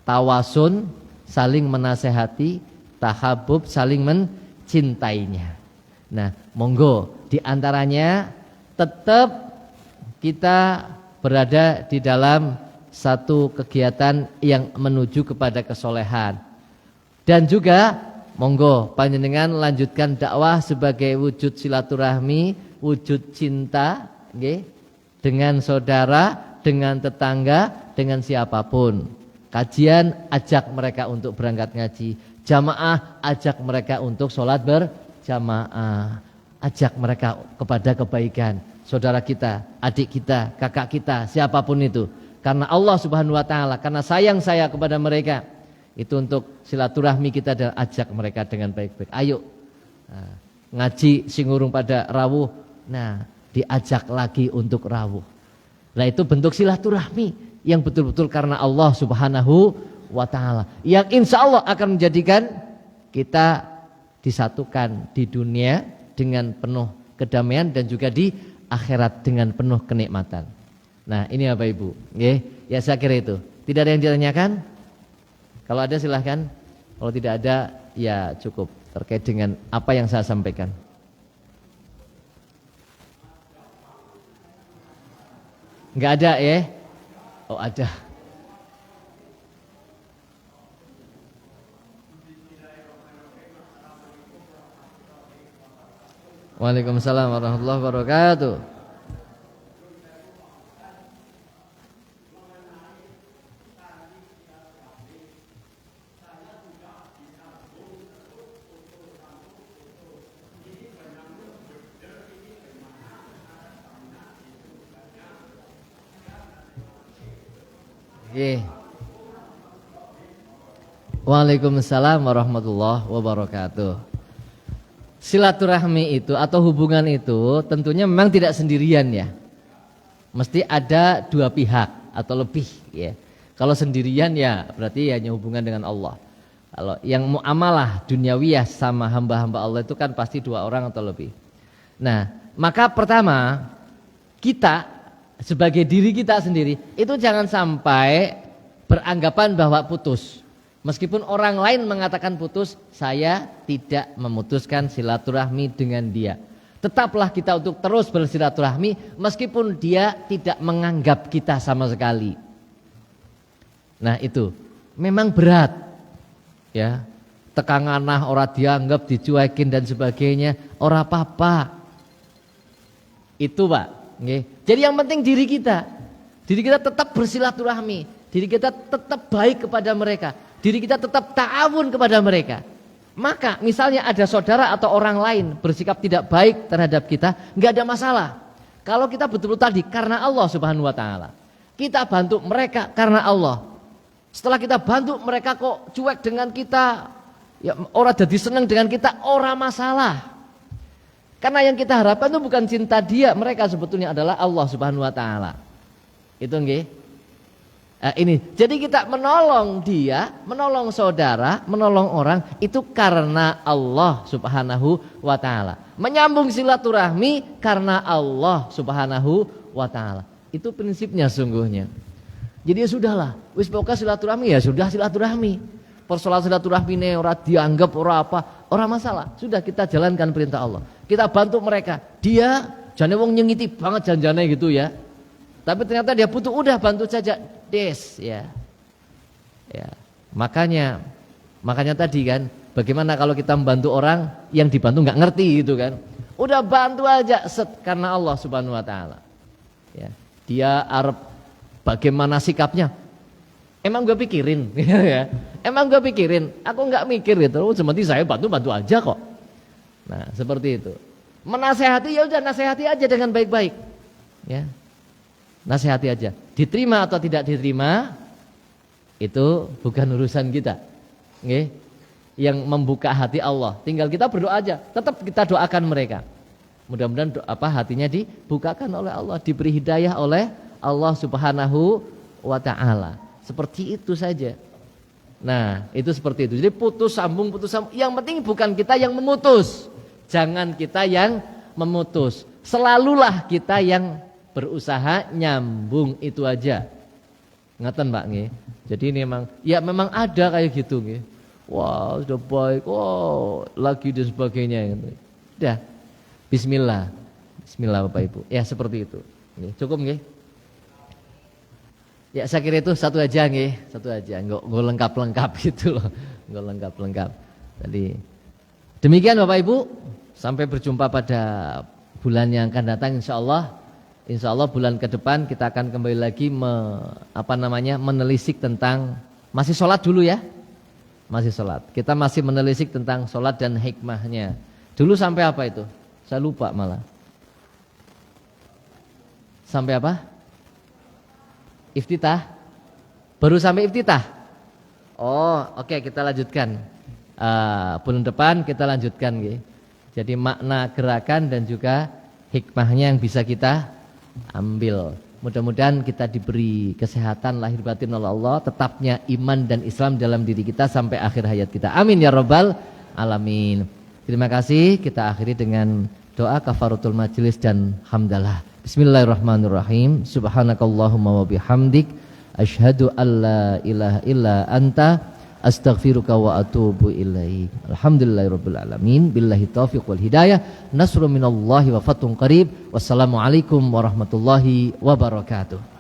Tawasun, saling menasehati. Tahabub, saling mencintainya. Nah, monggo di antaranya tetap kita berada di dalam satu kegiatan yang menuju kepada kesolehan. Dan juga monggo panjenengan lanjutkan dakwah sebagai wujud silaturahmi, wujud cinta, nggih, dengan saudara, dengan tetangga, dengan siapapun. Kajian ajak mereka untuk berangkat ngaji, jamaah ajak mereka untuk sholat berjamaah, ajak mereka kepada kebaikan. Saudara kita, adik kita, kakak kita, siapapun itu. Karena Allah Subhanahu wa taala, karena sayang saya kepada mereka. Itu untuk silaturahmi kita dan ajak mereka dengan baik-baik. Ayo ngaji sing urung pada rawuh, nah diajak lagi untuk rawuh. Nah itu bentuk silaturahmi yang betul-betul karena Allah Subhanahu wa taala, yang insya Allah akan menjadikan kita disatukan di dunia dengan penuh kedamaian dan juga di akhirat dengan penuh kenikmatan. Nah ini Bapak Ibu, ya saya kira itu. Tidak ada yang ditanyakan? Kalau ada silahkan, kalau tidak ada ya cukup terkait dengan apa yang saya sampaikan. Enggak ada ya? Oh ada. Waalaikumsalam warahmatullahi wabarakatuh. Waalaikumsalam warahmatullahi wabarakatuh. Silaturahmi itu atau hubungan itu tentunya memang tidak sendirian ya. Mesti ada dua pihak atau lebih ya. Kalau sendirian ya berarti hanya hubungan dengan Allah. Kalau yang muamalah duniawiyah sama hamba-hamba Allah itu kan pasti dua orang atau lebih. Nah, maka pertama kita sebagai diri kita sendiri itu jangan sampai beranggapan bahwa putus. Meskipun orang lain mengatakan putus, saya tidak memutuskan silaturahmi dengan dia. Tetaplah kita untuk terus bersilaturahmi meskipun dia tidak menganggap kita sama sekali. Nah itu memang berat ya. Tekanganah orang dianggap, dicuekin dan sebagainya, ora apa-apa. Itu Pak. Jadi yang penting diri kita tetap bersilaturahmi, diri kita tetap baik kepada mereka, diri kita tetap ta'awun kepada mereka. Maka misalnya ada saudara atau orang lain bersikap tidak baik terhadap kita, nggak ada masalah. Kalau kita betul-betul tadi karena Allah Subhanahu wa taala, kita bantu mereka karena Allah. Setelah kita bantu mereka kok cuek dengan kita, ya orang jadi senang dengan kita, orang masalah. Karena yang kita harapkan itu bukan cinta dia, mereka sebetulnya adalah Allah Subhanahu wa taala. Itu nggih. Ini. Jadi kita menolong dia, menolong saudara, menolong orang itu karena Allah Subhanahu wa taala. Menyambung silaturahmi karena Allah Subhanahu wa taala. Itu prinsipnya sungguhnya. Jadi ya sudahlah, wis pokoknya silaturahmi ya sudah silaturahmi. Persoalan silaturahmi ini orang dianggap orang apa, orang masalah. Sudah kita jalankan perintah Allah. Kita bantu mereka. Dia jane wong nyengiti banget janjane gitu ya. Tapi ternyata dia butuh, udah bantu saja. Des ya. Ya. Makanya tadi kan, bagaimana kalau kita membantu orang yang dibantu nggak ngerti gitu kan. Udah bantu aja karena Allah Subhanahu wa taala. Ya. Dia arep bagaimana sikapnya? Emang gue pikirin ya. Emang gue pikirin, aku nggak mikir gitu. Seperti saya bantu aja kok. Nah, seperti itu. Menasehati ya udah nasehati aja dengan baik-baik. Ya. Nasihati aja. Diterima atau tidak diterima itu bukan urusan kita. Nggih. Yang membuka hati Allah. Tinggal kita berdoa aja. Tetap kita doakan mereka. Mudah-mudahan hatinya dibukakan oleh Allah, diberi hidayah oleh Allah Subhanahu wa taala. Seperti itu saja. Nah, itu seperti itu. Jadi putus sambung. Yang penting bukan kita yang memutus. Jangan kita yang memutus. Selalulah kita yang berusaha nyambung, itu aja. Ngeten Pak nggih. Jadi ini memang ada kayak gitu nggih. Wah, sudah baik. Oh, lagi dan sebagainya gitu. Udah. Bismillah. Bismillah Bapak Ibu. Ya seperti itu. Nggih, cukup nggih? Ya saya kira itu satu aja nggih, satu aja. Enggak lengkap-lengkap gitu loh. Enggak lengkap-lengkap. Jadi demikian Bapak Ibu, sampai berjumpa pada bulan yang akan datang insyaallah. Insyaallah bulan ke depan kita akan kembali lagi menelisik tentang, masih sholat dulu ya. Masih sholat. Kita masih menelisik tentang sholat dan hikmahnya. Dulu sampai apa itu? Saya lupa malah. Sampai apa? Iftitah. Baru sampai iftitah. Oh, oke, kita lanjutkan. Bulan depan kita lanjutkan nggih. Jadi makna gerakan dan juga hikmahnya yang bisa kita ambil. Mudah-mudahan kita diberi kesehatan lahir batin oleh Allah, tetapnya iman dan Islam dalam diri kita sampai akhir hayat kita. Amin ya rabbal alamin. Terima kasih. Kita akhiri dengan doa kafaratul majelis dan hamdalah. Bismillahirrahmanirrahim. Subhanakallahumma wa bihamdik asyhadu an la ilaha illa anta astaghfiruka wa atubu ilaik. Alhamdulillahirabbil alamin. Billahi taufiq wal hidayah. Nasrun minallahi wa fathun qarib. Wassalamualaikum warahmatullahi wabarakatuh.